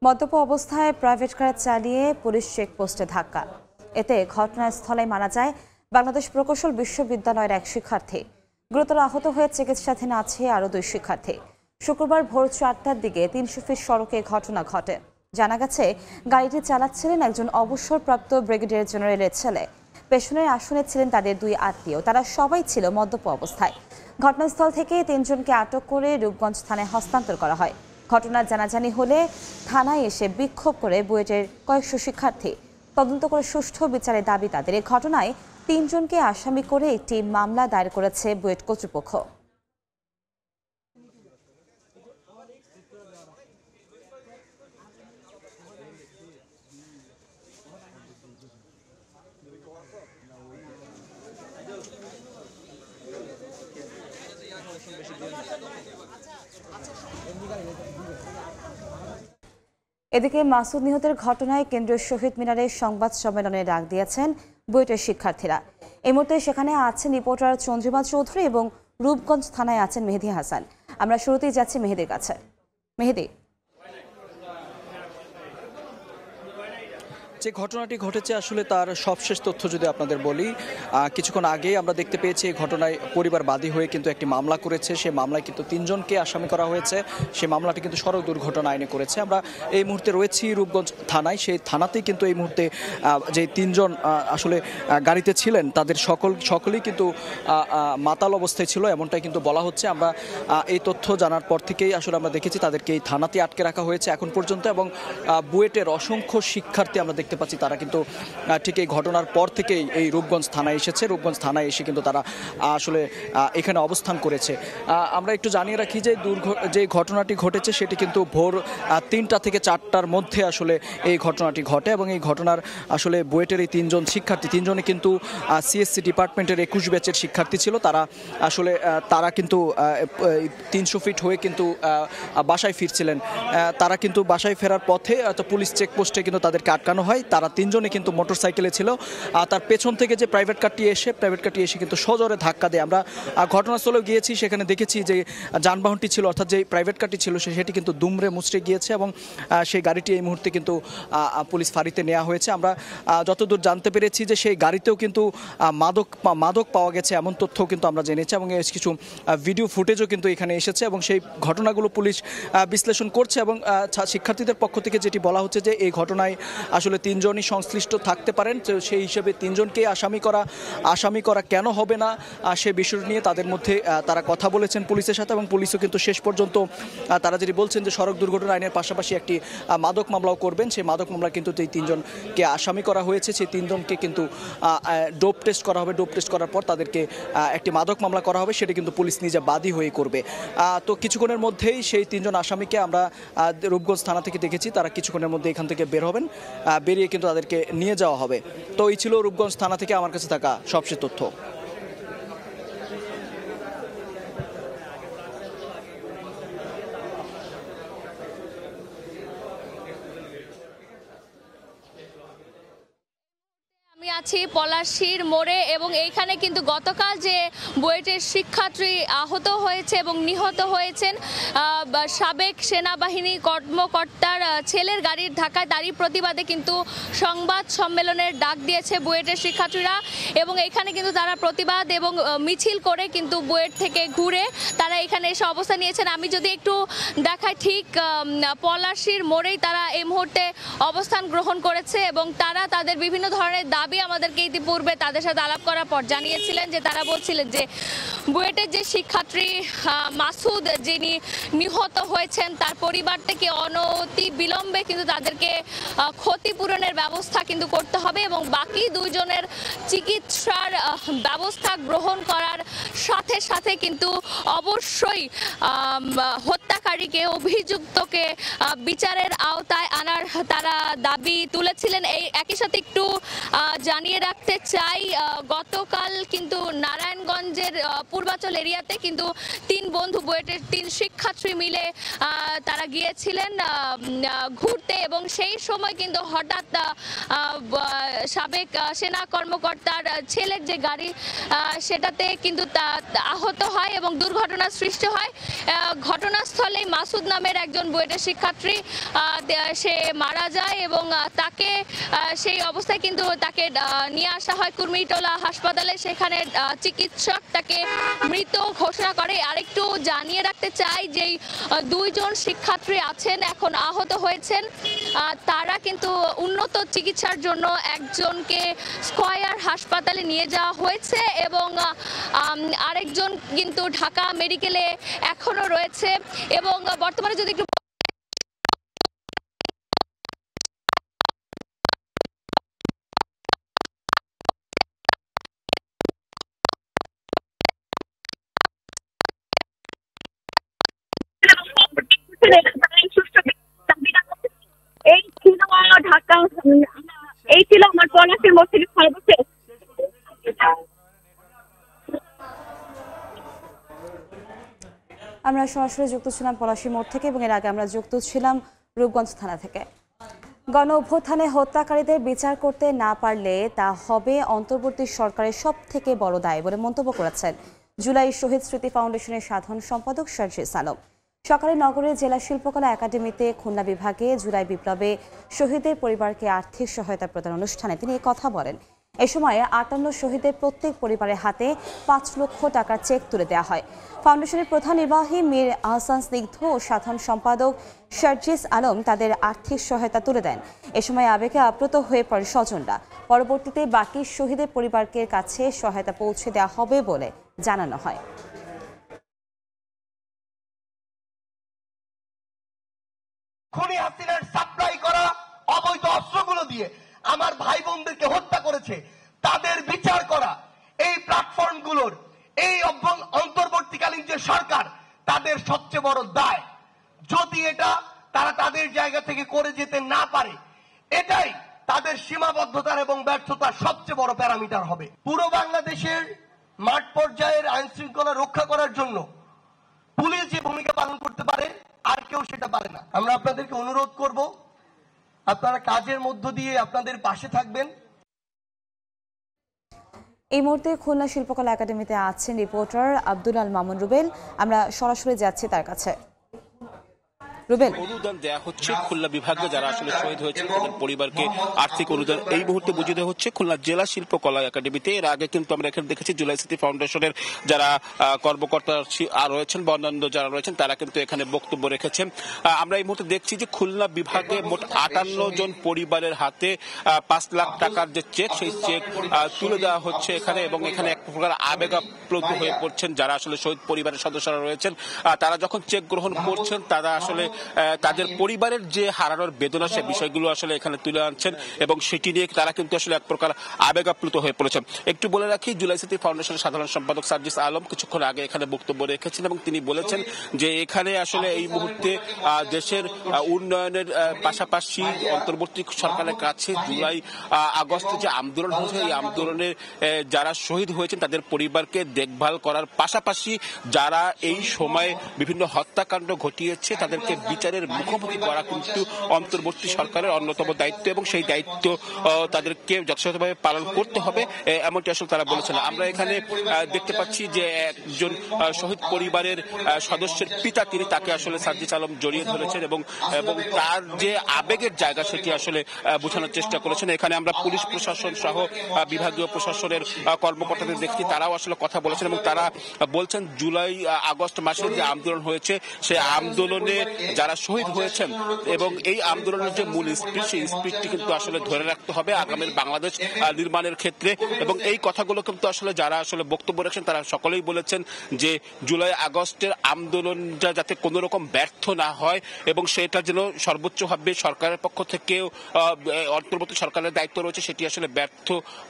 মদ্যপ অবস্থায় private car চালিয়ে পুলিশ চেকপোস্টে ধাক্কা। এতে ঘটনাস্থলে মারা যায় বাংলাদেশ প্রকৌশল বিশ্ববিদ্যালয়ের এক শিক্ষার্থী। গুরুতর আহত হয়ে চিকিৎসাধীন আছে আরও 2 শিক্ষার্থী। শুক্রবার ভোর 4টার দিকে 300 ফিট সড়কে ঘটনা ঘটে। জানা গেছে, গাড়িটি চালাচ্ছিলেন একজন অবসরপ্রাপ্ত ব্রিগেডিয়ার জেনারেলের ছেলে। পেছনের আসনে ছিলেন তাদের 2 আত্মীয়। তারা সবাই ছিল মদ্যপ অবস্থায়। ঘটনাস্থল থেকে 3 জনকে আটক করে রূপগঞ্জ থানায় হস্তান্তর করা হয়। ঘটনার জানাজানি হলে থানায় এসে বিক্ষোভ করে বুয়েটের কয়েকশো শিক্ষার্থী। তদন্ত করে সুষ্ঠু বিচারের দাবি তাদের। এই ঘটনায় 3 জনকে আসামি করে একটি মামলা দায়ের করেছে বুয়েট কর্তৃপক্ষ। এদিকে মাসুদ নিহতের ঘটনায় কেন্দ্রীয় শহীদ মিনারে সংবাদ সম্মেলনে ডাক দিয়েছেন বুয়েটের শিক্ষার্থীরা। এই মুহূর্তে সেখানে আছেন রিপোর্টার চন্দ্রিমা চৌধুরী এবং রূপগঞ্জ থানায় আছেন মেহেদী হাসান। আমরা শুরুতেই যাচ্ছি মেহেদীর কাছে। মেহেদী, যে ঘটনাটি ঘটেছে আসলে তার সবশেষ তথ্য যদি আপনাদের বলি, কিছুক্ষণ আগেই আমরা দেখতে পেয়েছি এই ঘটনায় পরিবার বাদী হয়ে কিন্তু একটি মামলা করেছে। সেই মামলায় কিন্তু 3 জনকে আসামি করা হয়েছে। সেই মামলাটি কিন্তু সড়ক দুর্ঘটনা আইনে করেছে। আমরা এই মুহূর্তে রয়েছি রূপগঞ্জ থানায়। সেই থানাতেই কিন্তু এই মুহূর্তে যে 3 জন আসলে গাড়িতে ছিলেন তাদের সকলেই কিন্তু মাতাল অবস্থায় ছিল, এমনটাই কিন্তু বলা হচ্ছে। আমরা এই তথ্য জানার পর থেকেই আসলে আমরা দেখেছি তাদেরকে এই থানাতে আটকে রাখা হয়েছে এখন পর্যন্ত। এবং বুয়েটের অসংখ্য শিক্ষার্থী আমরা দেখতে পাচ্ছি তারা কিন্তু ঠিক এই ঘটনার পর থেকেই এই রূপগঞ্জ থানায় এসেছে। রূপগঞ্জ থানায় এসে কিন্তু তারা আসলে এখানে অবস্থান করেছে। আমরা একটু জানিয়ে রাখি যে ঘটনাটি ঘটেছে সেটি কিন্তু ভোর 3টা থেকে 4টার মধ্যে আসলে এই ঘটনাটি ঘটে। এবং এই ঘটনার আসলে বুয়েটের এই 3 জন শিক্ষার্থী, 3 জনে কিন্তু সিএসসি ডিপার্টমেন্টের 21 ব্যাচের শিক্ষার্থী ছিল। তারা কিন্তু 300 ফিট হয়ে কিন্তু বাসায় ফিরছিলেন। তারা কিন্তু বাসায় ফেরার পথে পুলিশ চেকপোস্টে কিন্তু তাদেরকে আটকানো হয়। তারা 3 জনে কিন্তু মোটরসাইকেলে ছিল। তার পেছন থেকে যে প্রাইভেট কারটি এসে কিন্তু সজোরে ধাক্কা দেয়। আমরা ঘটনাস্থলেও গিয়েছি, সেখানে দেখেছি যে যানবাহনটি ছিল, অর্থাৎ যে প্রাইভেট কারটি ছিল সেটি কিন্তু দুমড়ে মুচড়ে গিয়েছে এবং সেই গাড়িটি এই মুহূর্তে কিন্তু পুলিশ ফাঁড়িতে নেওয়া হয়েছে। আমরা যতদূর জানতে পেরেছি যে সেই গাড়িতেও কিন্তু মাদক পাওয়া গেছে এমন তথ্যও কিন্তু আমরা জেনেছি। এবং কিছু ভিডিও ফুটেজও কিন্তু এখানে এসেছে এবং সেই ঘটনাগুলো পুলিশ বিশ্লেষণ করছে। এবং শিক্ষার্থীদের পক্ষ থেকে যেটি বলা হচ্ছে যে এই ঘটনায় আসলে 3 জনই সংশ্লিষ্ট থাকতে পারেন। সেই হিসেবে 3 জনকে আসামি করা কেন হবে না সে বিষয় নিয়ে তাদের মধ্যে তারা কথা বলেছেন পুলিশের সাথে। এবং পুলিশও কিন্তু শেষ পর্যন্ত তারা যেটি বলছেন যে সড়ক দুর্ঘটনা আইনের পাশাপাশি একটি মাদক মামলাও করবেন। সেই মাদক মামলা কিন্তু এই 3 জনকে আসামি করা হয়েছে। সেই 3 জনকে কিন্তু ডোপ টেস্ট করা হবে। ডোপ টেস্ট করার পর তাদেরকে একটি মাদক মামলা করা হবে, সেটি কিন্তু পুলিশ নিজে বাদী হয়ে করবে। তো কিছুক্ষণের মধ্যেই সেই 3 জন আসামিকে আমরা রূপগঞ্জ থানা থেকে দেখেছি, তারা কিছুক্ষণের মধ্যে এখান থেকে বের হবেন, বেরিয়ে কিন্তু তাদেরকে নিয়ে যাওয়া হবে। তো এই ছিল রূপগঞ্জ থানা থেকে আমার কাছে থাকা সবশেষ তথ্য। আমি আছি পলাশীর মোড়ে এবং এইখানে কিন্তু গতকাল যে বুয়েটের শিক্ষার্থী আহত হয়েছে এবং নিহত হয়েছেন সাবেক সেনাবাহিনী কর্মকর্তার ছেলের গাড়ির ধাক্কায়, তারই প্রতিবাদে কিন্তু সংবাদ সম্মেলনের ডাক দিয়েছে বুয়েটের শিক্ষার্থীরা। এবং এখানে কিন্তু তারা প্রতিবাদ এবং মিছিল করে কিন্তু বুয়েট থেকে ঘুরে তারা এখানে এসে অবস্থান নিয়েছেন। আমি যদি একটু দেখাই, ঠিক পলাশীর মোড়েই তারা এই মুহূর্তে অবস্থান গ্রহণ করেছে এবং তারা তাদের বিভিন্ন ধরনের দাবি আমাদেরকে ইতিপূর্বে তাদের সাথে আলাপ করার পর জানিয়েছিলেন। যে তারা বলছিলেন যে বুয়েটের যে শিক্ষার্থী মাসুদ যিনি নিহত হয়েছেন তার পরিবার থেকে অনতি বিলম্বে কিন্তু তাদেরকে ক্ষতিপূরণের ব্যবস্থা কিন্তু করতে হবে এবং বাকি 2 জনের চিকিৎসার ব্যবস্থা গ্রহণ করার সাথে সাথে কিন্তু অবশ্যই হত্যাকারীকে, অভিযুক্তকে বিচারের আওতায় আনার তারা দাবি তুলেছিলেন। এই একই সাথে একটু জানিয়ে রাখতে চাই, গতকাল কিন্তু নারায়ণগঞ্জের পূর্বাচল এরিয়াতে কিন্তু 3 বন্ধু বুয়েটের 3 শিক্ষার্থী মিলে তারা গিয়েছিলেন ঘুরতে, এবং সেই সময় কিন্তু হঠাৎ সাবেক সেনা কর্মকর্তার ছেলের যে গাড়ি সেটাতে কিন্তু আহত হয় এবং দুর্ঘটনার সৃষ্টি হয়। ঘটনাস্থলে মাসুদ নামের একজন বুয়েটের শিক্ষার্থী সে মারা যায় এবং তাকে সেই অবস্থায় কিন্তু তাকে নিয়ে আসা হয় কুর্মিটোলা হাসপাতালে। সেখানে চিকিৎসক তাকে মৃত ঘোষণা করে। আরেকটু জানিয়ে রাখতে চাই যে 2 জন শিক্ষার্থী আছেন এখন আহত হয়েছেন, তারা কিন্তু উন্নত চিকিৎসার জন্য একজনকে স্কয়ার হাসপাতালে নিয়ে যাওয়া হয়েছে এবং আরেকজন কিন্তু ঢাকা মেডিকেলে এখনো রয়েছে। এবং বর্তমানে যদি একটু এই ছিল আমার পলাশের মোড় থেকে সর্বশেষ। আমরা সরাসরি যুক্ত ছিলাম পলাশী মোড় থেকে এবং এর আগে আমরা যুক্ত ছিলাম রূপগঞ্জ থানা থেকে। গণ অভ্যুত্থানে হত্যাকারীদের বিচার করতে না পারলে তা হবে অন্তর্বর্তী সরকারের সবথেকে বড় দায় বলে মন্তব্য করেছেন জুলাই শহীদ স্মৃতি ফাউন্ডেশনের সাধারণ সম্পাদক সার্জিস আলম। সকালে নগরের জেলা শিল্পকলা একাডেমিতে খুলনা বিভাগে জুলাই বিপ্লবে শহীদদের পরিবারকে আর্থিক সহায়তা প্রদান অনুষ্ঠানে তিনি এই কথা বলেন। এ সময় 58 শহীদের প্রত্যেক পরিবারের হাতে 5 লক্ষ টাকার চেক তুলে দেওয়া হয়। ফাউন্ডেশনের প্রধান নির্বাহী মীর আহসান স্নিগ্ধ ও সাধারণ সম্পাদক সার্জিস আলম তাদের আর্থিক সহায়তা তুলে দেন। এ সময় আবেগে আপ্লুত হয়ে পড়ে স্বজনরা। পরবর্তীতে বাকি শহীদের পরিবারের কাছে সহায়তা পৌঁছে দেওয়া হবে বলে জানানো হয়। খুনি হাসিনার সাপ্লাই করা অবৈধ অস্ত্রগুলো দিয়ে আমার ভাই বোনদেরকে হত্যা করেছে, তাদের বিচার করা এই প্ল্যাটফর্মগুলোর এই অন্তর্বর্তীকালীন যে সরকার তাদের সবচেয়ে বড় দায়। যদি এটা তারা তাদের জায়গা থেকে করে যেতে না পারে, এটাই তাদের সীমাবদ্ধতার এবং ব্যর্থতার সবচেয়ে বড় প্যারামিটার হবে। পুরো বাংলাদেশের মাঠ পর্যায়ের আইন শৃঙ্খলা রক্ষা করার জন্য পুলিশ যে ভূমিকা পালন করতে পারে আর কেউ সেটা পারে না। আমরা আপনাদেরকে অনুরোধ করব, আপনারা কাজের মধ্য দিয়ে আপনাদের পাশে থাকবেন। এই মুহূর্তে খুলনা শিল্পকলা একাডেমিতে আছেন রিপোর্টার আব্দুল আল মামুন রুবেল। আমরা সরাসরি যাচ্ছি তার কাছে। রুবেল, অনুদান দেওয়া হচ্ছে খুলনা বিভাগে যারা আসলে শহীদ হয়েছেন তাদের পরিবারকে আর্থিক অনুদান এই মুহূর্তে বুঝিয়ে দেওয়া হচ্ছে খুলনা জেলা শিল্পকলা একাডেমিতে। এর আগে কিন্তু আমরা এখানে দেখেছি জুলাই স্মৃতি ফাউন্ডেশনের যারা কর্মকর্তা রয়েছেন বা অন্যান্য যারা রয়েছেন তারা কিন্তু এখানে বক্তব্য রেখেছেন। আমরা এই মুহূর্তে দেখছি যে খুলনা বিভাগে মোট 58 জন পরিবারের হাতে 5 লাখ টাকার যে চেক, সেই চেক তুলে দেওয়া হচ্ছে এখানে, এবং এখানে এক প্রকার আবেগাপ্লুত হয়ে পড়ছেন যারা আসলে শহীদ পরিবারের সদস্যরা রয়েছেন। তারা যখন চেক গ্রহণ করছেন তারা আসলে তাদের পরিবারের যে হারানোর বেদনা সে বিষয়গুলো আসলে এখানে তুলে আনছেন এবং সেটি নিয়ে তারা কিন্তু আসলে এক প্রকার আবেগাপ্লুত হয়ে পড়েছেন। একটু বলে রাখি, জুলাই স্মৃতি ফাউন্ডেশনের সাধারণ সম্পাদক সার্জিস আলম কিছুক্ষণ আগে এখানে বক্তব্য রেখেছেন এবং তিনি বলেছেন যে এখানে আসলে এই মুহূর্তে দেশের উন্নয়নের পাশাপাশি অন্তর্বর্তী সরকারের কাছে জুলাই আগস্টে যে আন্দোলন হয়েছে এই আন্দোলনের যারা শহীদ হয়েছেন তাদের পরিবারকে দেখভাল করার পাশাপাশি যারা এই সময়ে বিভিন্ন হত্যাকাণ্ড ঘটিয়েছে তাদেরকে বিচারের মুখোমুখি করা কিন্তু অন্তর্বর্তী সরকারের অন্যতম দায়িত্ব এবং সেই দায়িত্ব তাদেরকে যথাযথভাবে পালন করতে হবে, এমনটি আসলে তারা বলেছেন। আমরা এখানে দেখতে পাচ্ছি যে একজন শহীদ পরিবারের সদস্যের পিতা তিনি তাকে আসলে সার্জিস আলম জড়িয়ে ধরেছেন এবং তার যে আবেগের জায়গা সেটি আসলে বোঝানোর চেষ্টা করেছেন। এখানে আমরা পুলিশ প্রশাসন সহ বিভাগীয় প্রশাসনের কর্মকর্তাদের দেখছি, তারাও আসলে কথা বলেছেন এবং তারা বলছেন জুলাই আগস্ট মাসে যে আন্দোলন হয়েছে সেই আন্দোলনে যারা শহীদ হয়েছেন এবং এই আন্দোলনের যে মূল স্পিরিট সেই স্পিরিটটি কিন্তু আসলে ধরে রাখতে হবে আগামীর বাংলাদেশ নির্মাণের ক্ষেত্রে। এবং এই কথাগুলো কিন্তু আসলে যারা আসলে বক্তব্য রাখছেন তারা সকলেই বলেছেন যে জুলাই আগস্টের আন্দোলনটা যাতে কোনো রকম ব্যর্থ না হয় এবং সেটা যেন সর্বোচ্চভাবে সরকারের পক্ষ থেকেও অন্তর্বর্তী সরকারের দায়িত্ব রয়েছে সেটি আসলে ব্যর্থ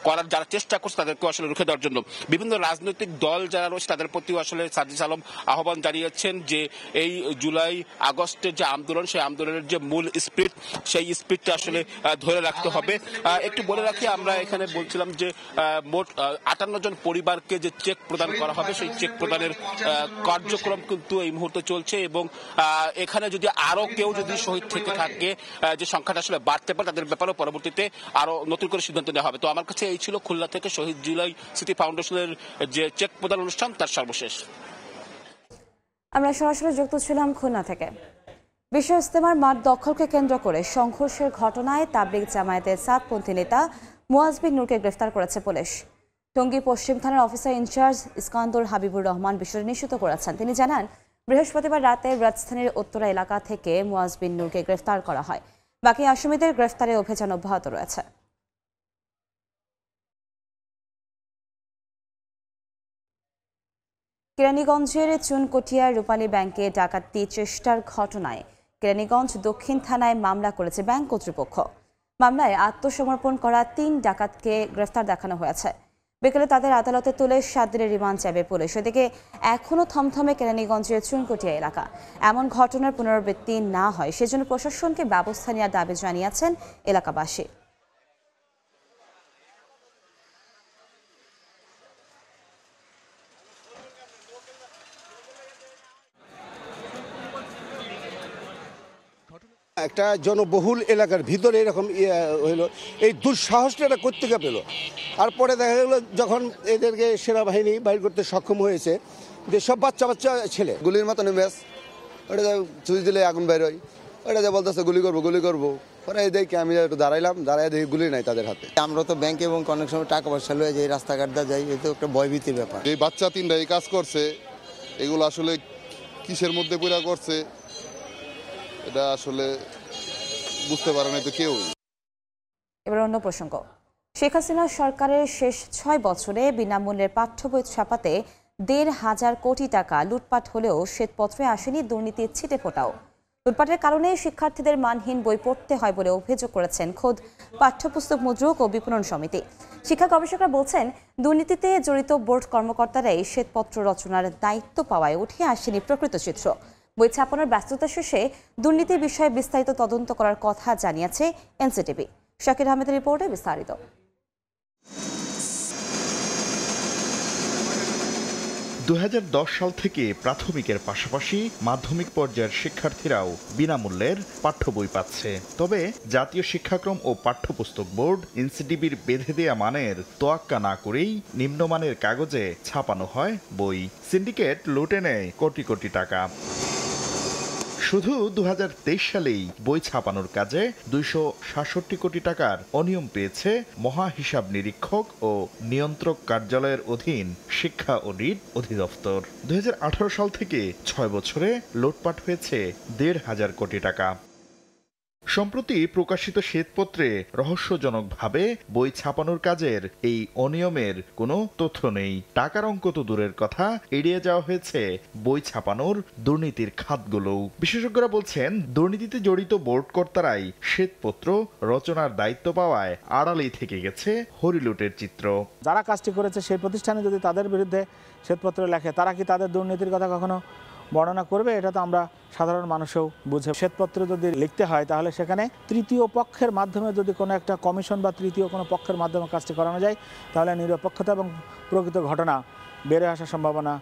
করার যারা চেষ্টা করছে তাদেরকে আসলে রুখে দেওয়ার জন্য বিভিন্ন রাজনৈতিক দল যারা রয়েছে তাদের প্রতিও আসলে সার্জিস আলম আহ্বান জানিয়েছেন যে এই জুলাই আগস্ট আগস্টের যে আন্দোলন, সেই আন্দোলনের যে মূল স্পিরিট, সেই স্পিরিটটা আসলে ধরে রাখতে হবে। একটু বলে রাখি, আমরা এখানে বলছিলাম যে মোট 58 জন পরিবারকে যে চেক প্রদান করা হবে, সেই চেক প্রদানের কার্যক্রম কিন্তু এই মুহূর্তে চলছে এবং এখানে যদি আরো কেউ যদি শহীদ থেকে থাকে, যে সংখ্যাটা আসলে বাড়তে পারে, তাদের ব্যাপারে পরবর্তীতে আরো নতুন করে সিদ্ধান্ত নেওয়া হবে। তো আমার কাছে এই ছিল খুলনা থেকে শহীদ জুলাই স্মৃতি ফাউন্ডেশনের যে চেক প্রদান অনুষ্ঠান, তার সর্বশেষ। আমরা সরাসরি যুক্ত ছিলাম খুলনা থেকে। বিশ্ব ইজতেমার মাঠ দখলকে কেন্দ্র করে সংঘর্ষের ঘটনায় তাবলিগ জামায়াতের সাতপন্থী নেতা মুয়াজ বিন নূরকে গ্রেফতার করেছে পুলিশ। টঙ্গী পশ্চিম থানার অফিসার ইনচার্জ ইস্কান্দর হাবিবুর রহমান বিষয়টি নিশ্চিত করেছেন। তিনি জানান, বৃহস্পতিবার রাতে রাজধানীর উত্তরা এলাকা থেকে মুয়াজ বিন নূরকে গ্রেফতার করা হয়। বাকি আসামিদের গ্রেফতারে অভিযান অব্যাহত রয়েছে। কেরানীগঞ্জের চুনকটিয়ার রূপালী ব্যাংকে ডাকাতি চেষ্টার ঘটনায় কেরানীগঞ্জ দক্ষিণ থানায় মামলা করেছে ব্যাংক কর্তৃপক্ষ। মামলায় আত্মসমর্পণ করা 3 ডাকাতকে গ্রেফতার দেখানো হয়েছে। বিকেলে তাদের আদালতে তুলে 7 দিনের রিমান্ড চাইবে পুলিশ। এদিকে এখনও থমথমে কেরানীগঞ্জের চুনকটিয়া এলাকা। এমন ঘটনার পুনরাবৃত্তি না হয় সেজন্য প্রশাসনকে ব্যবস্থা নেওয়ার দাবি জানিয়েছেন এলাকাবাসী। একটা জনবহুল এলাকার ভিতরে এরকম হইলো, এই দুঃসাহসটা এটা কোত্থেকে পেল। আর পরে দেখা গেল যখন এদেরকে সেনাবাহিনী বাইর করতে সক্ষম হয়েছে, যে সব বাচ্চা বাচ্চা ছেলে গুলির মতন ব্যাস, ওটা চুরি দিলে আগুন বের হয়, ওটা যে বলতেছে গুলি করবো। পরে দেখি আমি একটু দাঁড়াইলাম, দাঁড়াই দেখি গুলি নাই তাদের হাতে। আমরা তো ব্যাংকে এবং অনেক সময় টাকা পয়সা লয়ে যাই, রাস্তাঘাট দিয়ে যাই, এটা একটা ভয়ভীতির ব্যাপার। এই বাচ্চা 3টা এই কাজ করছে, এগুলো আসলে কিসের মধ্যে পুরা করছে এটা আসলে বুঝতে পারে না তো কেউ। এবার অন্য প্রসঙ্গ। শেখ হাসিনা সরকারের শেষ 6 বছরে বিনামূল্যের পাঠ্য বই ছাপাতে 1,500 কোটি টাকা লুটপাট হলেও শ্বেতপত্রে আসেনি দুর্নীতির ছিটে ফোটাও। লুটপাটের কারণে শিক্ষার্থীদের মানহীন বই পড়তে হয় বলে অভিযোগ করেছেন খোদ পাঠ্যপুস্তক মুদ্রক ও বিপণন সমিতি। শিক্ষা গবেষকরা বলছেন, দুর্নীতিতে জড়িত বোর্ড কর্মকর্তারাই শ্বেতপত্র রচনার দায়িত্ব পাওয়ায় উঠে আসেনি প্রকৃত চিত্র। বই ছাপানোর ব্যস্ততা শেষে দুর্নীতির বিষয়ে বিস্তারিত তদন্ত করার কথা জানিয়েছে এনসিটিভি। শাকির আহমেদের রিপোর্টে বিস্তারিত। 2010 সাল থেকে প্রাথমিকের পাশাপাশি মাধ্যমিক পর্যায়ের শিক্ষার্থীরাও বিনামূল্যের পাঠ্য বই পাচ্ছে। তবে জাতীয় শিক্ষাক্রম ও পাঠ্যপুস্তক বোর্ড এনসিটিভির বেঁধে দেয়া মানের তোয়াক্কা না করেই নিম্নমানের কাগজে ছাপানো হয় বই। সিন্ডিকেট লুটে নেয় কোটি কোটি টাকা। শুধু 2023 সালেই বই ছাপানোর কাজে 266 কোটি টাকার অনিয়ম পেয়েছে মহা হিসাব নিরীক্ষক ও নিয়ন্ত্রক কার্যালয়ের অধীন শিক্ষা ও ঋণ অধিদপ্তর। 2018 সাল থেকে 6 বছরে লুটপাট হয়েছে 1,500 কোটি টাকা। সম্প্রতি প্রকাশিত শ্বেতপত্রে রহস্যজনকভাবে বই ছাপানোর কাজের এই অনিয়মের কোনো তথ্য নেই। টাকার অঙ্ক তো দূরের কথা, এড়িয়ে যাওয়া হয়েছে বই ছাপানোর দুর্নীতির খাতগুলোও। বিশেষজ্ঞরা বলছেন, দুর্নীতিতে জড়িত বোর্ড কর্তারাই শ্বেতপত্র রচনার দায়িত্ব পাওয়ায় আড়ালেই থেকে গেছে হরিলুটের চিত্র। যারা কাজটি করেছে সেই প্রতিষ্ঠানে যদি তাদের বিরুদ্ধে শ্বেতপত্র লেখে, তারা কি তাদের দুর্নীতির কথা কখনো বর্ণনা করবে? এটা তো আমরা সাধারণ মানুষও বুঝে। শ্বেতপত্র যদি লিখতে হয় তাহলে সেখানে তৃতীয় পক্ষের মাধ্যমে যদি কোনো একটা কমিশন বা তৃতীয় কোনো পক্ষের মাধ্যমে কাজটি করানো যায়, তাহলে নিরপেক্ষতা এবং প্রকৃত ঘটনা বেড়ে আসার সম্ভাবনা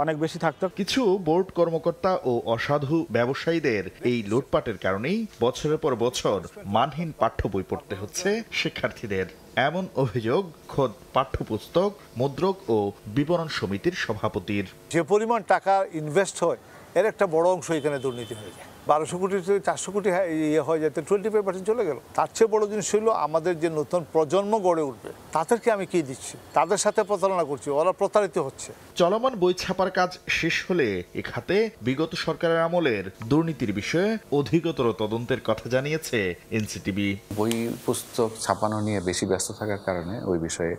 অনেক বেশি থাকতো। কিছু বোর্ড কর্মকর্তা ও অসাধু ব্যবসায়ীদের এই লুটপাটের কারণেই বছরের পর বছর মানহীন পাঠ্য বই পড়তে হচ্ছে শিক্ষার্থীদের। এমন অভিযোগ খোদ পাঠ্যপুস্তক মুদ্রক ও বিপণন সমিতির সভাপতির। যে পরিমাণ টাকা ইনভেস্ট হয়, এর একটা বড় অংশ এখানে দুর্নীতি হয়ে যায়। 1200 কোটি 400 কোটি ইয়ে হয়ে যেতে 25% চলে গেল। তার চেয়ে বড় জিনিস হলো আমাদের যে নতুন প্রজন্ম গড়ে উঠবে, তাদেরকে আমি কি দিচ্ছি? তাদের সাথে প্রতারণা করছি, ওরা প্রতারিত হচ্ছে। চলমান বই ছাপার কাজ শেষ হলে এ খাতে বিগত সরকারের আমলের দুর্নীতির বিষয়ে অধিকতর তদন্তের কথা জানিয়েছে এনসিটিভি। বই পুস্তক ছাপানো নিয়ে বেশি ব্যস্ত থাকার কারণে ওই বিষয়ে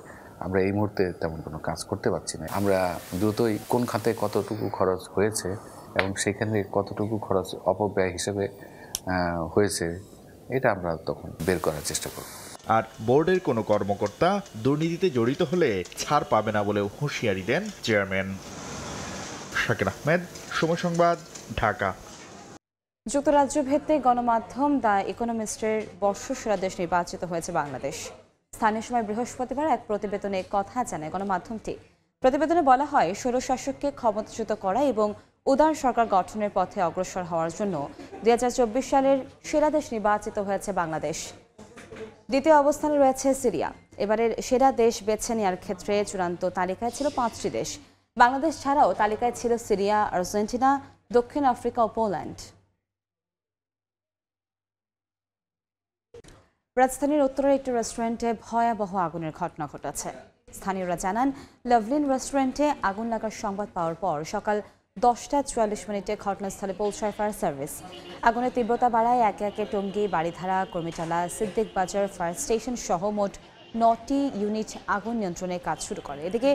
আমরা এই মুহূর্তে তেমন কোনো কাজ করতে পারছি না। আমরা দ্রুতই কোন খাতে কতটুকু খরচ হয়েছে এবং সেখানে কতটুকু খরচ অপব্যয় হিসেবে হয়েছে, এটা আমরা তখন বের করার চেষ্টা করব। আর বোর্ডের কোনো কর্মকর্তা দুর্নীতিতে জড়িত হলে ছাড় পাবে না বলেও হুঁশিয়ারি দেন চেয়ারম্যান। শাকির আহমেদ, সময় সংবাদ, ঢাকা। যুক্তরাজ্য ভিত্তিক গণমাধ্যম দ্য ইকোনমিস্টের বর্ষসেরা দেশ নির্বাচিত হয়েছে বাংলাদেশ। স্থানীয় সময় বৃহস্পতিবার এক প্রতিবেদনে কথা জানায় গণমাধ্যমটি। প্রতিবেদনে বলা হয়, স্বৈরশাসককে ক্ষমতাচ্যুত করা এবং উদার সরকার গঠনের পথে অগ্রসর হওয়ার জন্য 2024 সালের সেরা দেশ নির্বাচিত হয়েছে বাংলাদেশ। দ্বিতীয় অবস্থানে রয়েছে সিরিয়া। এবারের সেরা দেশ বেছে নেওয়ার ক্ষেত্রে চূড়ান্ত তালিকায় ছিল 5টি দেশ। বাংলাদেশ ছাড়াও তালিকায় ছিল সিরিয়া, আর্জেন্টিনা, দক্ষিণ আফ্রিকা ও পোল্যান্ড। রাজধানীর উত্তরের একটি রেস্টুরেন্টে ভয়াবহ আগুনের ঘটনা ঘটেছে। স্থানীয়রা জানান, লাভলিন রেস্টুরেন্টে আগুন লাগার সংবাদ পাওয়ার পর সকাল 10:44 ঘটনাস্থলে পৌঁছায় ফায়ার সার্ভিস। আগুনের তীব্রতা বাড়ায় একে একে টঙ্গী, বাড়িধারা, কর্মীটালা, সিদ্দিক বাজার ফায়ার স্টেশন সহ মোট 9টি ইউনিট আগুন নিয়ন্ত্রণের কাজ শুরু করে। এদিকে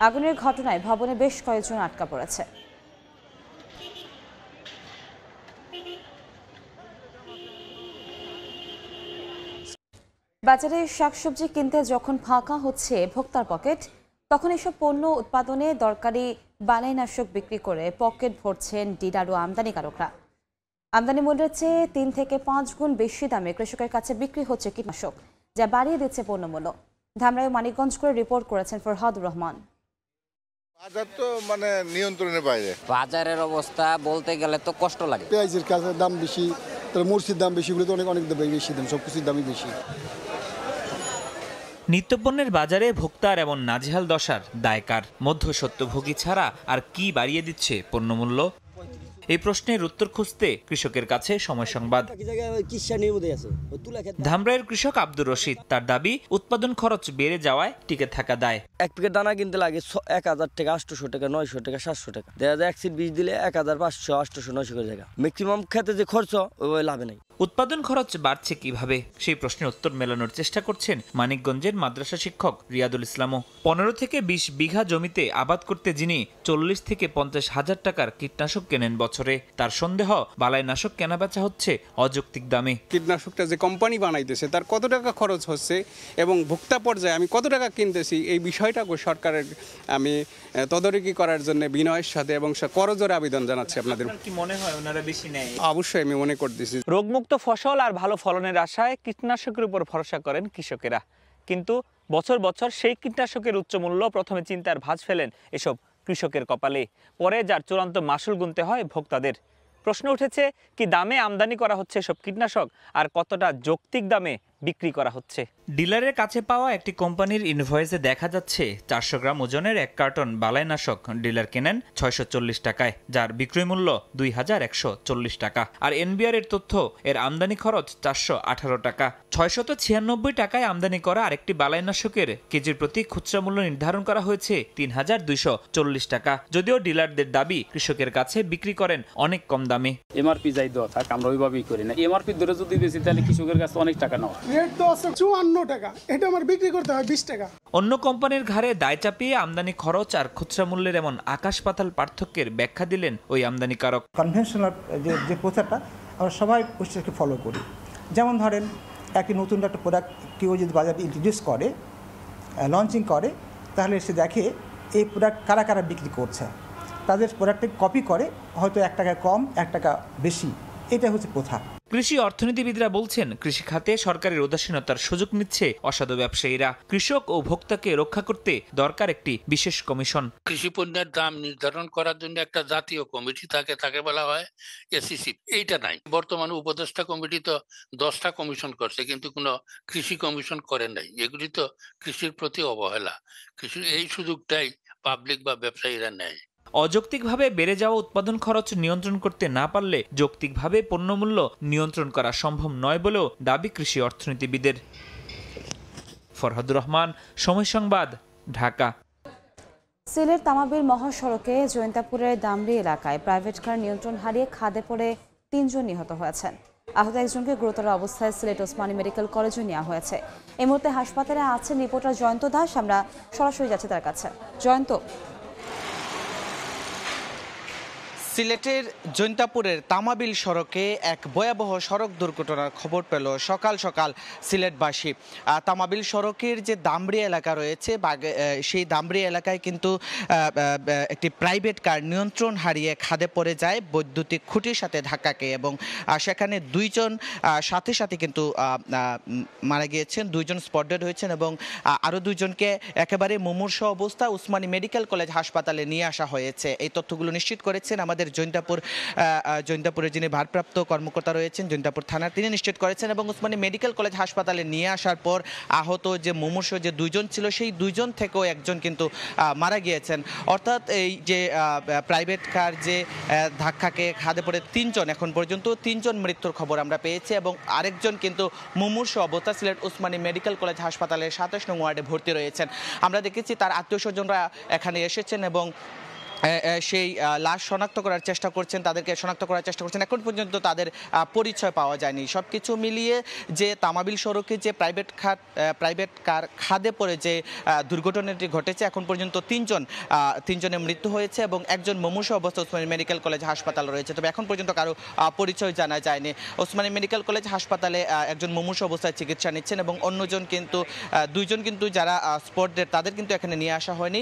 আগুনের ঘটনায় ভবনে বেশ কয়েকজন আটকা পড়েছে। বাজারে শাকসবজি কিনতে যখন ফাঁকা হচ্ছে ভোক্তার পকেট, তখন এসব পণ্য উৎপাদনে দরকারি বালাইনাশক বিক্রি করে পকেট ভরছেন ডিলার ও আমদানিকারকরা। আমদানি মূল্যের চেয়ে 3 থেকে 5 গুণ বেশি দামে কৃষকের কাছে বিক্রি হচ্ছে কীটনাশক, যা বাড়িয়ে দিচ্ছে পণ্যমূল্য। ধামরাই ও মানিকগঞ্জ করে রিপোর্ট করেছেন ফরহাদুর রহমান। বাজার তো নিয়ন্ত্রণের বাইরে। বাজারের অবস্থা বলতে গেলে তো কষ্ট লাগে। পেঁয়াজের কাছের দাম বেশি, তারপর মরিচের দাম বেশি, তো অনেক বেশি দাম, সব কিছুর দামই বেশি। নিত্যপণ্যের বাজারে ভোক্তার এমন নাজেহাল দশার দায়কার? মধ্যস্বত্বভোগী ছাড়া আর কি বাড়িয়ে দিচ্ছে পণ্যমূল্য? এই প্রশ্নের উত্তর খুঁজতে কৃষকের কাছে সময় সংবাদ। ধামরাইয়ের কৃষক আব্দুর রশিদ, তার দাবি উৎপাদন খরচ বেড়ে যাওয়ায় টিকে থাকা দায়। এক প্যাকেট দানা কিনতে লাগে 1000 টাকা, 800 টাকা, 900 টাকা, 700 টাকা। দেখা যায় 1 সিট বীজ দিলে 1500, 800, 900 করে টাকা। ম্যাক্সিমাম খেতে যে খরচ ওই লাভে নাই। উৎপাদন খরচ বাড়ছে কিভাবে, সেই প্রশ্নের উত্তর মেলানোর চেষ্টা করছেন মানিকগঞ্জের মাদ্রাসা শিক্ষক রিয়াদুল ইসলামও। 15 থেকে 20 বিঘা জমিতে আবাদ করতে যিনি 40 থেকে 50 হাজার টাকার কীটনাশক কেনেন বছরে, তার সন্দেহ বালাইনাশক কেনাবেচা হচ্ছে অযৌক্তিক দামে। কীটনাশকটা যে কোম্পানি বানাইতেছে তার কত টাকা খরচ হচ্ছে এবং ভোক্তা পর্যায়ে আমি কত টাকা কিনতেছি, এই বিষয়টাকে সরকারের আমি তদারকি করার জন্য বিনয়ের সাথে এবং করজোরে আবেদন জানাচ্ছি। আপনাদের কি মনে হয় ওনারা বেশি নেয়? অবশ্যই আমি মনে করতেছি। রোগমুক্ত ফসল আর ভালো ফলনের আশায় কীটনাশকের উপর ভরসা করেন কৃষকেরা, কিন্তু বছর বছর সেই কীটনাশকের উচ্চ মূল্য প্রথমে চিন্তার ভাঁজ ফেলেন এসব কৃষকের কপালে, পরে যার চূড়ান্ত মাসুল গুনতে হয় ভোক্তাদের। প্রশ্ন উঠেছে, কি দামে আমদানি করা হচ্ছে সব কীটনাশক আর কতটা যৌক্তিক দামে বিক্রি করা হচ্ছে? ডিলারের কাছে পাওয়া একটি কোম্পানির ইনভয়েসে দেখা যাচ্ছে 400 গ্রাম ওজনের 1 কার্টন বালাইনাশক ডিলার কেনেন 640 টাকায়, যার বিক্রয় মূল্য 2140 টাকা। আর এনবিআর এর তথ্য, এর আমদানি খরচ 418 টাকা। 696 টাকায় আমদানি করা আরেকটি বালাইনাশকের কেজির প্রতি খুচরা মূল্য নির্ধারণ করা হয়েছে 3240 টাকা। যদিও ডিলারদের দাবি কৃষকের কাছে বিক্রি করেন অনেক কম দামে। এমআরপি যাই দেওয়া থাক, আমরা ওইভাবেই করি না। এমআরপি ধরে যদি বেশি তাহলে কৃষকের কাছে অনেক টাকা নেওয়া। রেট তো আছে 54 টাকা, এটা আমার বিক্রি করতে হয় 20 টাকা। অন্য কোম্পানির ঘাড়ে দায় চাপিয়ে আমদানি খরচ আর খুচরা মূল্যের এমন আকাশ পাতাল পার্থক্যের ব্যাখ্যা দিলেন ওই আমদানিকারক। কনভেনশনাল যে প্রচারটা আমরা সবাই প্রসেসকে ফলো করি। যেমন ধরেন, একটি নতুন একটা প্রোডাক্ট কেউ যদি বাজারে ইন্ট্রোডিউস করে, লঞ্চিং করে, তাহলে সে দেখে এই প্রোডাক্ট কারা কারা বিক্রি করছে, তাদের প্রোডাক্টে কপি করে, হয়তো 1 টাকা কম 1 টাকা বেশি, এটা হচ্ছে প্রথা। কৃষি অর্থনীতিবিদরা বলছেন, কৃষি খাতে সরকারের উদাসীনতার সুযোগ নিচ্ছে অসাধু ব্যবসায়ীরা। কৃষক ও ভোক্তাকে রক্ষা করতে দরকার একটি বিশেষ কমিশন। কৃষি পণ্যের দাম নির্ধারণ করার জন্য একটা জাতীয় কমিটি তাকে বলা হয় এসিসি। এইটা নাই। বর্তমানে উপদেষ্টা কমিটি তো 10টা কমিশন করছে, কিন্তু কোনো কৃষি কমিশন করে নাই। এগুলি তো কৃষির প্রতি অবহেলা। কৃষি এই সুযোগটাই পাবলিক বা ব্যবসায়ীরা নেয়। অযৌক্তিকভাবে বেড়ে যাওয়া উৎপাদন খরচ নিয়ন্ত্রণ করতে না পারলে যৌক্তিকভাবে পণ্যমূল্য নিয়ন্ত্রণ করা সম্ভব নয় বলেও দাবি কৃষি অর্থনীতিবিদের। ফরহাদুর রহমান, সময় সংবাদ, ঢাকা। সিলেট তামাবিল মহাসড়কে জয়ন্তাপুরের দামরি এলাকায় প্রাইভেট কার নিয়ন্ত্রণ হারিয়ে খাদে পড়ে 3 জন নিহত হয়েছেন। আহত একজনকে গুরুতর অবস্থায় সিলেট ওসমানী মেডিকেল কলেজে নেওয়া হয়েছে। এই মুহূর্তে হাসপাতালে আছেন রিপোর্টার জয়ন্ত দাস। আমরা সরাসরি যাচ্ছি তার কাছে। জয়ন্ত, সিলেটের জৈন্তাপুরের তামাবিল সড়কে এক ভয়াবহ সড়ক দুর্ঘটনার খবর পেল সকাল সকাল সিলেটবাসী। তামাবিল সড়কের যে দামড়ি এলাকা রয়েছে সেই দামড়ি এলাকায় কিন্তু একটি প্রাইভেট কার নিয়ন্ত্রণ হারিয়ে খাদে পড়ে যায় বৈদ্যুতিক খুঁটির সাথে ধাক্কা খেয়ে, এবং সেখানে দুইজন সাথে সাথে কিন্তু মারা গিয়েছেন, দুইজন স্পট ডেড হয়েছেন এবং আরও দুইজনকে একেবারে মুমূর্ষু অবস্থা উসমানী মেডিকেল কলেজ হাসপাতালে নিয়ে আসা হয়েছে। এই তথ্যগুলো নিশ্চিত করেছেন আমাদের জৈন্তাপুরের যিনি ভারপ্রাপ্ত কর্মকর্তা রয়েছেন জৈন্তাপুর থানার, তিনি নিশ্চিত করেছেন। এবং উসমানী মেডিকেল কলেজ হাসপাতালে নিয়ে আসার পর আহত যে মুমূর্ষু যে দুইজন ছিল সেই দুইজন থেকেও একজন কিন্তু মারা গিয়েছেন। অর্থাৎ এই যে প্রাইভেট কার যে ধাক্কাকে খাদে পড়ে তিনজন, এখন পর্যন্ত তিনজন মৃত্যুর খবর আমরা পেয়েছি এবং আরেকজন কিন্তু মুমূর্ষু অবস্থা সিলেট উসমানী মেডিকেল কলেজ হাসপাতালের 27 নং ওয়ার্ডে ভর্তি রয়েছেন। আমরা দেখেছি তার আত্মীয় স্বজনরা এখানে এসেছেন এবং সেই লাশ শনাক্ত করার চেষ্টা করছেন, তাদেরকে শনাক্ত করার চেষ্টা করছেন। এখন পর্যন্ত তাদের পরিচয় পাওয়া যায়নি। সব কিছু মিলিয়ে যে তামাবিল সড়কে যে প্রাইভেট কার খাদে পড়ে যে দুর্ঘটনাটি ঘটেছে, এখন পর্যন্ত তিনজনের মৃত্যু হয়েছে এবং একজন মুমূর্ষু অবস্থা ওসমানী মেডিকেল কলেজ হাসপাতাল রয়েছে। তবে এখন পর্যন্ত কারো পরিচয় জানা যায়নি। ওসমানী মেডিকেল কলেজ হাসপাতালে একজন মুমূর্ষু অবস্থায় চিকিৎসা নিচ্ছেন এবং অন্যজন কিন্তু দুইজন কিন্তু যারা স্পট ডেড তাদের কিন্তু এখানে নিয়ে আসা হয়নি।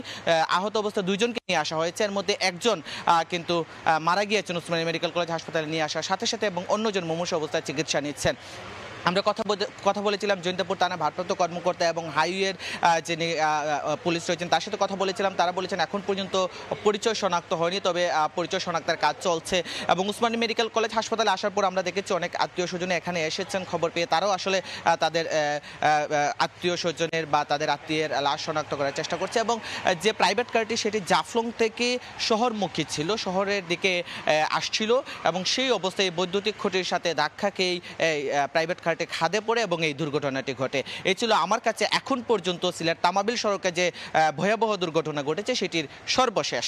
আহত অবস্থা দুইজনকে নিয়ে আসা হয়েছে, এর মধ্যে একজন কিন্তু মারা গিয়েছেন ওসমানী মেডিকেল কলেজ হাসপাতালে নিয়ে আসার সাথে সাথে এবং অন্যজন মুমূর্ষু অবস্থায় চিকিৎসা নিচ্ছেন। আমরা কথা বলেছিলাম জৈন্তাপুর থানা ভারপ্রাপ্ত কর্মকর্তা এবং হাইওয়ের যিনি পুলিশ রয়েছেন তার সাথে কথা বলেছিলাম। তারা বলেছেন এখন পর্যন্ত পরিচয় শনাক্ত হয়নি, তবে পরিচয় শনাক্তের কাজ চলছে। এবং উসমানী মেডিকেল কলেজ হাসপাতালে আসার পর আমরা দেখেছি অনেক আত্মীয় স্বজন এখানে এসেছেন খবর পেয়ে, তারাও আসলে তাদের আত্মীয় স্বজনের বা তাদের আত্মীয়ের লাশ শনাক্ত করার চেষ্টা করছে। এবং যে প্রাইভেট কারটি সেটি জাফলং থেকে শহরমুখী ছিল, শহরের দিকে আসছিল এবং সেই অবস্থায় বৈদ্যুতিক খুঁটির সাথে ধাক্কা খেয়েই প্রাইভেট কার খাদে পড়ে এবং এই দুর্ঘটনাটি ঘটে। এই ছিল আমার কাছে এখন পর্যন্ত সিলেট তামাবিল সড়কে যে ভয়াবহ দুর্ঘটনা ঘটেছে সেটির সর্বশেষ।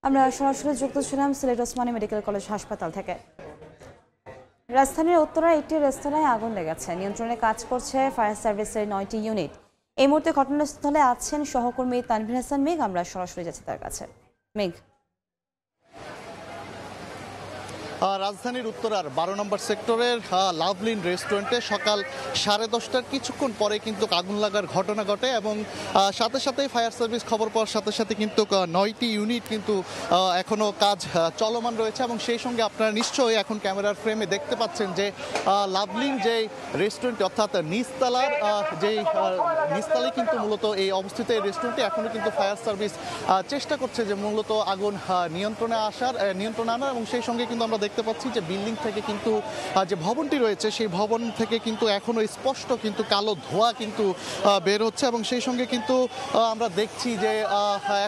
আমরা সরাসরি যুক্ত ছিলাম সিলেট ওসমানী মেডিকেল কলেজ হাসপাতাল থেকে। রাজধানীর উত্তরায় একটি রেস্তোরাঁয় আগুন লেগেছে, নিয়ন্ত্রণে কাজ করছে ফায়ার সার্ভিসের 9টি ইউনিট। এই মুহূর্তে ঘটনাস্থলে আছেন সহকর্মী তানভীর হাসান মেঘ, আমরা সরাসরি যাচ্ছি তার কাছে। মেঘ, রাজধানীর উত্তরার 12 নম্বর সেক্টরের লাভলিন রেস্টুরেন্টে সকাল 10:30টার কিছুক্ষণ পরে কিন্তু আগুন লাগার ঘটনা ঘটে এবং সাথে সাথেই ফায়ার সার্ভিস খবর পাওয়ার সাথে সাথে কিন্তু 9টি ইউনিট কিন্তু এখনও কাজ চলমান রয়েছে। এবং সেই সঙ্গে আপনারা নিশ্চয়ই এখন ক্যামেরার ফ্রেমে দেখতে পাচ্ছেন যে লাভলিন যে রেস্টুরেন্ট অর্থাৎ নিচতলার যেই নিচতলায় কিন্তু মূলত এই অবস্থিত এই রেস্টুরেন্টে এখনও কিন্তু ফায়ার সার্ভিস চেষ্টা করছে যে মূলত আগুন নিয়ন্ত্রণে আনার। এবং সেই সঙ্গে কিন্তু আমরা দেখতে পাচ্ছি যে বিল্ডিং থেকে কিন্তু যে ভবনটি রয়েছে সেই ভবন থেকে কিন্তু এখনো স্পষ্ট কিন্তু কালো ধোঁয়া কিন্তু বের হচ্ছে। এবং সেই সঙ্গে কিন্তু আমরা দেখছি যে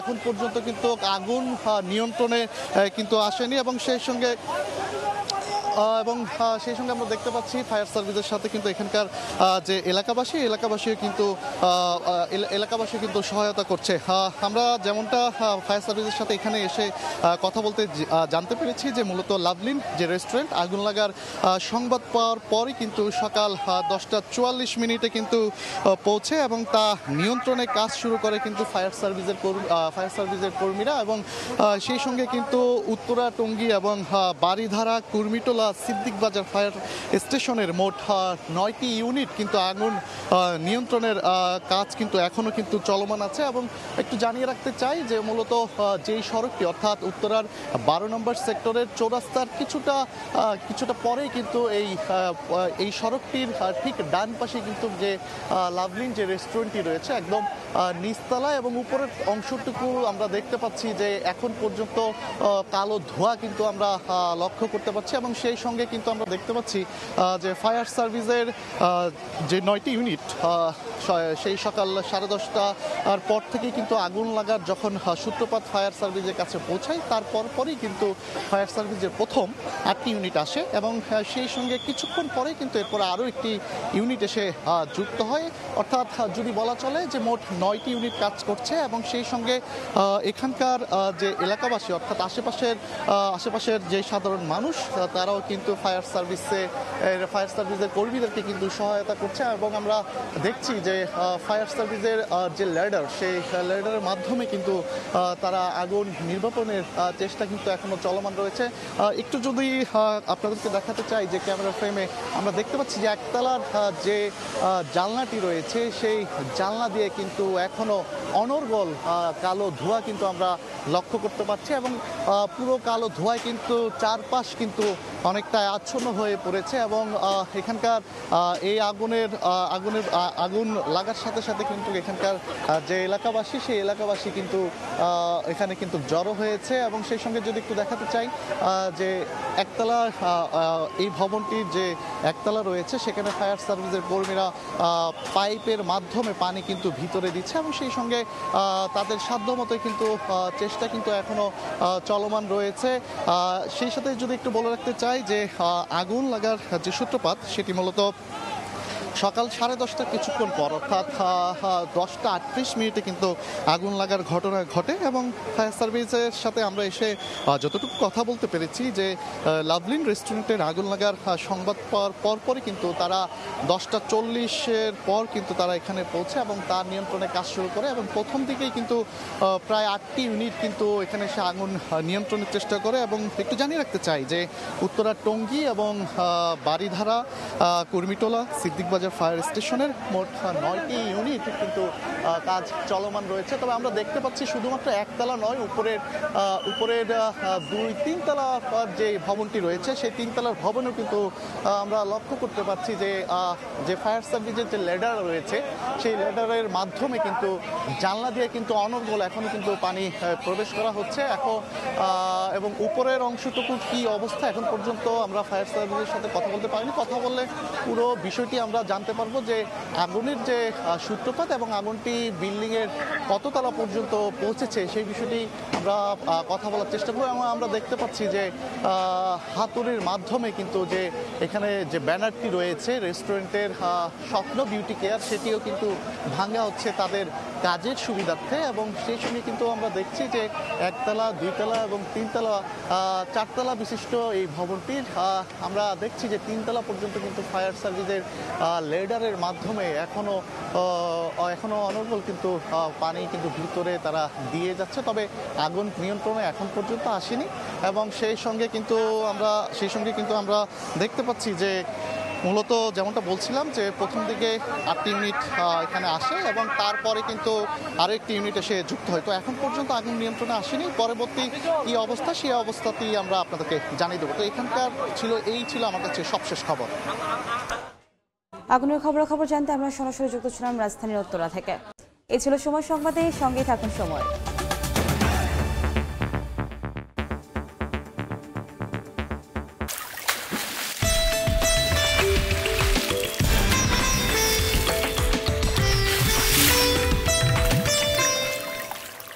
এখন পর্যন্ত কিন্তু আগুন নিয়ন্ত্রণে কিন্তু আসেনি। এবং সেই সঙ্গে আমরা দেখতে পাচ্ছি ফায়ার সার্ভিসের সাথে কিন্তু এখানকার যে এলাকাবাসীও কিন্তু সহায়তা করছে। আমরা যেমনটা ফায়ার সার্ভিসের সাথে এখানে এসে কথা বলতে জানতে পেরেছি যে মূলত লাভলিন যে রেস্টুরেন্ট আগুন লাগার সংবাদ পাওয়ার পরই কিন্তু সকাল 10:44 কিন্তু পৌঁছে এবং তা নিয়ন্ত্রণে কাজ শুরু করে কিন্তু ফায়ার সার্ভিসের কর্মীরা। এবং সেই সঙ্গে কিন্তু উত্তরা, টঙ্গী এবং বাড়িধারা, কুর্মিটোলা, সিদ্দিক বাজার ফায়ার স্টেশনের মোট 9টি ইউনিট কিন্তু আগুন নিয়ন্ত্রণের কাজ কিন্তু এখনো কিন্তু চলমান আছে। এবং একটু জানিয়ে রাখতে চাই যে মূলত যেই সড়কটি অর্থাৎ উত্তরার 12 নম্বর সেক্টরের চৌরাস্তার কিছুটা পরেই কিন্তু এই সড়কটির ঠিক ডান পাশে কিন্তু যে লাভলিন যে রেস্টুরেন্টটি রয়েছে একদম নিচতলায় এবং উপরের অংশটুকু আমরা দেখতে পাচ্ছি যে এখন পর্যন্ত কালো ধোঁয়া কিন্তু আমরা লক্ষ্য করতে পারছি। এবং সেই সঙ্গে কিন্তু আমরা দেখতে পাচ্ছি যে ফায়ার সার্ভিসের যে 9টি ইউনিট সেই সকাল 10:30টার পর থেকেই কিন্তু আগুন লাগার যখন সূত্রপাত ফায়ার সার্ভিসের কাছে পৌঁছায় তারপরই কিন্তু ফায়ার সার্ভিসের প্রথম 8টি ইউনিট আসে এবং সেই সঙ্গে কিছুক্ষণ পরে কিন্তু এরপর আরও একটি ইউনিট এসে যুক্ত হয়। অর্থাৎ যদি বলা চলে যে মোট 9টি ইউনিট কাজ করছে। এবং সেই সঙ্গে এখানকার যে এলাকাবাসী অর্থাৎ আশেপাশের যে সাধারণ মানুষ তারাও কিন্তু ফায়ার সার্ভিসের কর্মীদেরকে কিন্তু সহায়তা করছে। এবং আমরা দেখছি যে ফায়ার সার্ভিসের যে ল্যাডার সেই ল্যাডারের মাধ্যমে কিন্তু তারা আগুন নির্বাপনের চেষ্টা কিন্তু এখনো চলমান রয়েছে। একটু যদি আপনাদেরকে দেখাতে চাই যে ক্যামেরা ফ্রেমে আমরা দেখতে পাচ্ছি যে একতলার যে জানলাটি রয়েছে সেই জানলা দিয়ে কিন্তু এখনো অনর্গল কালো ধোঁয়া কিন্তু আমরা লক্ষ্য করতে পারছি এবং পুরো কালো ধোঁয়ায় কিন্তু চারপাশ কিন্তু অনেকটা আচ্ছন্ন হয়ে পড়েছে এবং এখানকার এই আগুন লাগার সাথে সাথে কিন্তু এখানকার যে এলাকাবাসী সেই এলাকাবাসী কিন্তু এখানে কিন্তু জড়ো হয়েছে এবং সেই সঙ্গে যদি একটু দেখাতে চাই যে একতলা এই ভবনটির যে একতলা রয়েছে সেখানে ফায়ার সার্ভিসের কর্মীরা পাইপের মাধ্যমে পানি কিন্তু ভিতরে দিচ্ছে এবং সেই সঙ্গে তাদের সাধ্যমতোই কিন্তু চেষ্টা কিন্তু এখনো চলমান রয়েছে। সেই সাথে যদি একটু বলে রাখতে চাই যে আগুন লাগার যে সূত্রপাত সেটি মূলত সকাল 10:30 কিছুক্ষণ পর অর্থাৎ 10:38 কিন্তু আগুন লাগার ঘটনা ঘটে এবং ফায়ার সার্ভিসের সাথে আমরা এসে যতটুকু কথা বলতে পেরেছি যে লাভলিন রেস্টুরেন্টের আগুন লাগার সংবাদ পাওয়ার পরপরই কিন্তু তারা 10:40 পর কিন্তু তারা এখানে পৌঁছে এবং তার নিয়ন্ত্রণে কাজ শুরু করে এবং প্রথম দিকেই কিন্তু প্রায় 8টি ইউনিট কিন্তু এখানে এসে আগুন নিয়ন্ত্রণের চেষ্টা করে এবং একটু জানিয়ে রাখতে চাই যে উত্তরা টঙ্গী এবং বাড়িধারা কুর্মিটোলা সিদ্দিকবাজার ফায়ার স্টেশনের মোট 9টি ইউনিট কিন্তু কাজ চলমান রয়েছে। তবে আমরা দেখতে পাচ্ছি শুধুমাত্র একতলা নয়, উপরের 2-3 তলা যে ভবনটি রয়েছে সেই 3 তলার ভবনেও কিন্তু আমরা লক্ষ্য করতে পারছি যে ফায়ার সার্ভিসের যে ল্যাডার রয়েছে সেই ল্যাডারের মাধ্যমে কিন্তু জানলা দিয়ে কিন্তু অনর্গল এখনও কিন্তু পানি প্রবেশ করা হচ্ছে এবং উপরের অংশটুকু কি অবস্থা এখন পর্যন্ত আমরা ফায়ার সার্ভিসের সাথে কথা বলতে পারিনি। কথা বললে পুরো বিষয়টি আমরা জানতে পারবো যে আগুনের যে সূত্রপাত এবং আগুনটি বিল্ডিংয়ের কততলা পর্যন্ত পৌঁছেছে সেই বিষয়টি আমরা কথা বলার চেষ্টা করবো এবং আমরা দেখতে পাচ্ছি যে হাতুড়ির মাধ্যমে কিন্তু যে এখানে যে ব্যানারটি রয়েছে রেস্টুরেন্টের স্বপ্ন বিউটি কেয়ার সেটিও কিন্তু ভাঙা হচ্ছে তাদের কাজের সুবিধার্থে এবং সেই সঙ্গে কিন্তু আমরা দেখছি যে একতলা, 2তলা এবং 3তলা 4তলা বিশিষ্ট এই ভবনটির আমরা দেখছি যে 3তলা পর্যন্ত কিন্তু ফায়ার সার্ভিসের লেডারের মাধ্যমে এখনো অনর্গল কিন্তু পানি কিন্তু ভিতরে তারা দিয়ে যাচ্ছে। তবে আগুন নিয়ন্ত্রণে এখন পর্যন্ত আসেনি এবং সেই সঙ্গে কিন্তু আমরা দেখতে পাচ্ছি যে মূলত যেমনটা বলছিলাম যে প্রথম দিকে 8টি ইউনিট এখানে আসে এবং তারপরে কিন্তু আরও একটি ইউনিট এসে যুক্ত হয়। তো এখন পর্যন্ত আগুন নিয়ন্ত্রণে আসেনি, পরবর্তী কী অবস্থা সেই অবস্থাতেই আমরা আপনাদেরকে জানিয়ে দেবো। তো এখানকার এই ছিল আমার কাছে সবশেষ খবর। আগুনের খবর জানতে আমরা সরাসরি যুক্ত ছিলাম রাজধানীর উত্তরা থেকে। এই ছিল সময় সংবাদে, সঙ্গে থাকুন সময়।